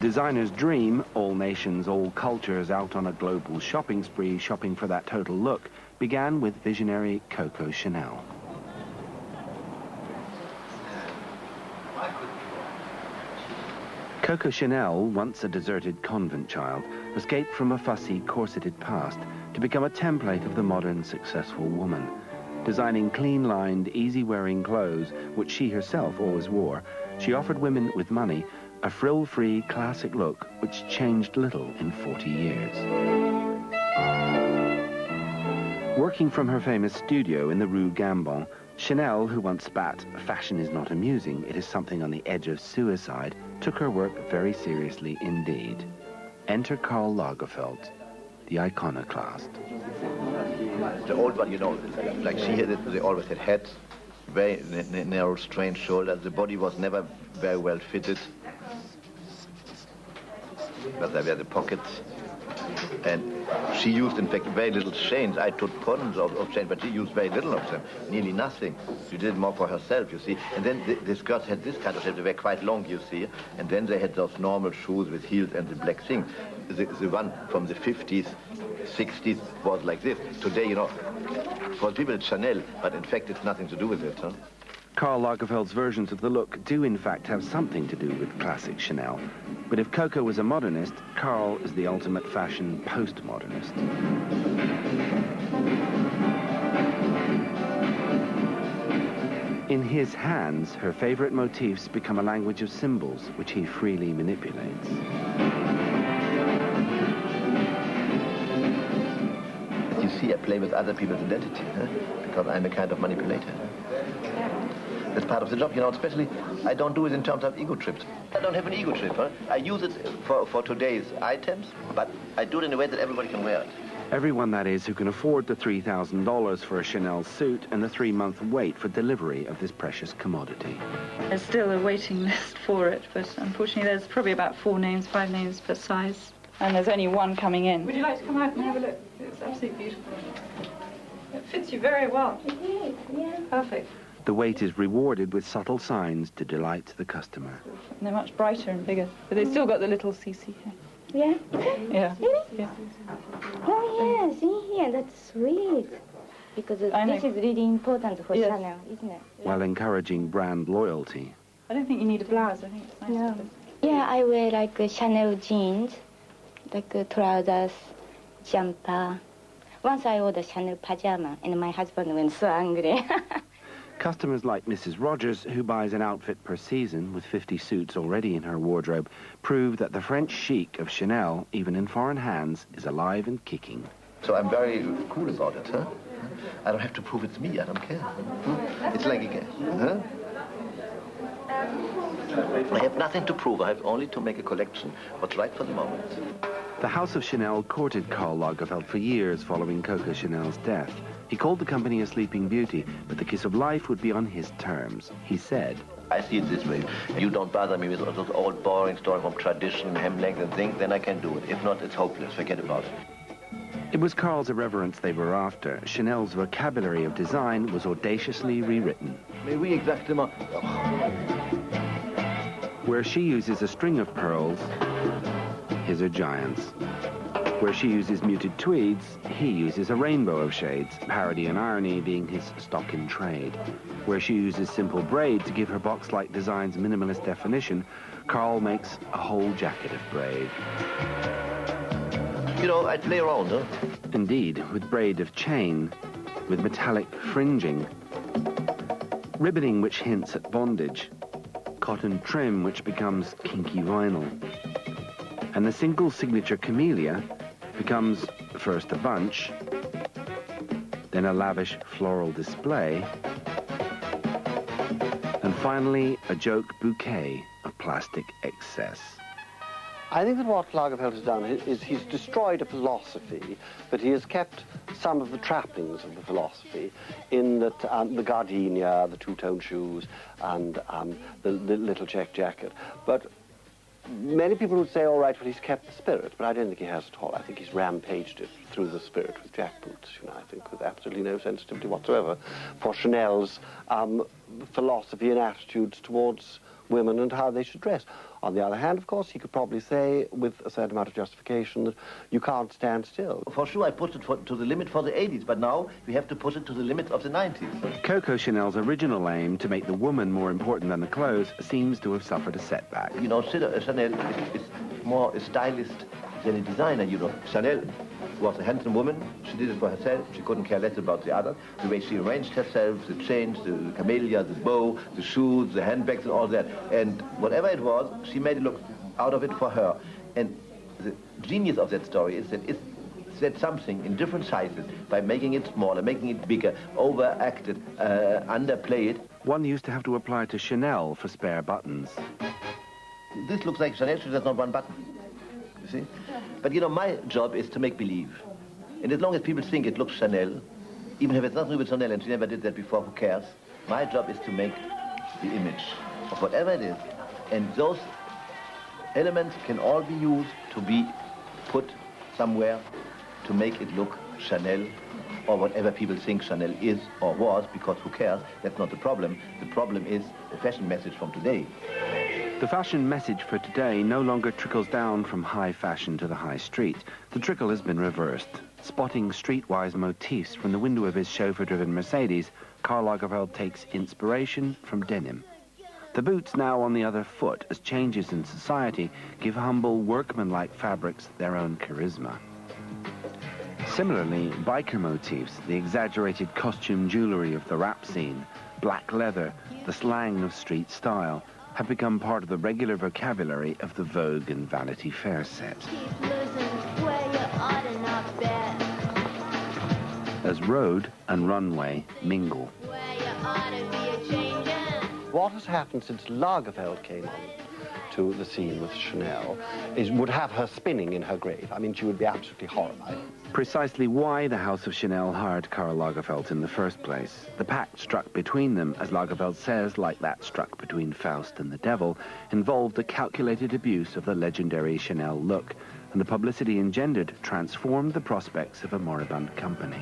designer's dream, all nations, all cultures out on a global shopping spree, shopping for that total look, began with visionary Coco Chanel. Coco Chanel, once a deserted convent child, escaped from a fussy, corseted past to become a template of the modern, successful woman. Designing clean-lined, easy-wearing clothes, which she herself always wore, she offered women with money a frill-free, classic look which changed little in 40 years. Working from her famous studio in the Rue Gambon, Chanel, who once spat, "Fashion is not amusing, it is something on the edge of suicide," took her work very seriously indeed. Enter Karl Lagerfeld, the iconoclast. The old one, you know, like she had it, they always had hats, very narrow, strange shoulders. The body was never very well fitted. But there were the pockets. And she used, in fact, very little chains. I took tons of chains, but she used very little of them, nearly nothing. She did it more for herself, you see. And then the skirts had this kind of shape. They were quite long, you see. And then they had those normal shoes with heels and the black thing. The one from the 50s, 60s was like this. Today, you know, for people it's Chanel, but in fact it's nothing to do with it, huh? Karl Lagerfeld's versions of the look do in fact have something to do with classic Chanel. But if Coco was a modernist, Karl is the ultimate fashion postmodernist. In his hands, her favorite motifs become a language of symbols which he freely manipulates. You see, I play with other people's identity, huh? Because I'm a kind of manipulator. That's part of the job, you know, especially I don't do it in terms of ego trips. I don't have an ego trip, huh? I use it for today's items, but I do it in a way that everybody can wear it. Everyone, that is, who can afford the $3,000 for a Chanel suit and the 3-month wait for delivery of this precious commodity. There's still a waiting list for it, but unfortunately there's probably about 4 names, 5 names per size, and there's only one coming in. Would you like to come out and have a look? It's absolutely beautiful. It fits you very well. It is, yeah. Perfect. The wait is rewarded with subtle signs to delight the customer. And they're much brighter and bigger, but they've still got the little CC here. Yeah? Yeah. Really? Yeah. Oh, yes, in here, that's sweet. Because this is really important for Chanel, isn't it? While encouraging brand loyalty. I don't think you need a blouse, I think it's nice. No. Yeah, I wear like Chanel jeans, like trousers, jumper. Once I ordered Chanel pajama, and my husband went so angry. Customers like Mrs. Rogers, who buys an outfit per season with 50 suits already in her wardrobe, prove that the French chic of Chanel, even in foreign hands, is alive and kicking. So I'm very cool about it, huh? I don't have to prove it's me, I don't care. It's like a game, huh? I have nothing to prove, I have only to make a collection, what's right for the moment. The House of Chanel courted Karl Lagerfeld for years following Coco Chanel's death. He called the company a sleeping beauty, but the kiss of life would be on his terms. He said, I see it this way. You don't bother me with all those old boring stories from tradition, hem length and things, then I can do it. If not, it's hopeless. Forget about it. It was Karl's irreverence they were after. Chanel's vocabulary of design was audaciously rewritten. Mais oui, exactement. Where she uses a string of pearls, his are giants. Where she uses muted tweeds, he uses a rainbow of shades, parody and irony being his stock in trade. Where she uses simple braid to give her box-like designs minimalist definition, Karl makes a whole jacket of braid. You know, I play around, huh? Indeed, with braid of chain, with metallic fringing, ribboning which hints at bondage, cotton trim which becomes kinky vinyl, and the single signature camellia becomes first a bunch, then a lavish floral display, and finally a joke bouquet of plastic excess. I think that what Lagerfeld has done is he's destroyed a philosophy, but he has kept some of the trappings of the philosophy in that the gardenia, the two-tone shoes, and the little check jacket. But many people would say, all right, well, he's kept the spirit, but I don't think he has at all. I think he's rampaged it through the spirit with jackboots, you know, I think with absolutely no sensitivity whatsoever for Chanel's philosophy and attitudes towards women and how they should dress. On the other hand, of course, he could probably say, with a certain amount of justification, that you can't stand still. For sure, I put it to the limit for the 80s, but now we have to push it to the limit of the 90s. Coco Chanel's original aim to make the woman more important than the clothes seems to have suffered a setback. You know, Chanel is more a stylist than a designer, you know. Chanel was a handsome woman. She did it for herself. She couldn't care less about the others. The way she arranged herself, the chains, the camellia, the bow, the shoes, the handbags and all that. And whatever it was, she made it look out of it for her. And the genius of that story is that it said something in different sizes by making it smaller, making it bigger, overacted, underplay it. One used to have to apply to Chanel for spare buttons. This looks like Chanel, there's not one button. You see? But you know, my job is to make believe. And as long as people think it looks Chanel, even if it's nothing to do with Chanel and she never did that before, who cares? My job is to make the image of whatever it is. And those elements can all be used to be put somewhere to make it look Chanel or whatever people think Chanel is or was, because who cares? That's not the problem. The problem is the fashion message from today. The fashion message for today no longer trickles down from high fashion to the high street. The trickle has been reversed. Spotting streetwise motifs from the window of his chauffeur-driven Mercedes, Karl Lagerfeld takes inspiration from denim. The boot's now on the other foot as changes in society give humble, workmanlike fabrics their own charisma. Similarly, biker motifs, the exaggerated costume jewelry of the rap scene, black leather, the slang of street style, have become part of the regular vocabulary of the Vogue and Vanity Fair set. As road and runway mingle. What has happened since Lagerfeld came on to the scene with Chanel is would have her spinning in her grave. I mean, she would be absolutely horrified. Precisely why the House of Chanel hired Karl Lagerfeld in the first place. The pact struck between them, as Lagerfeld says, like that struck between Faust and the devil, involved a calculated abuse of the legendary Chanel look, and the publicity engendered transformed the prospects of a moribund company.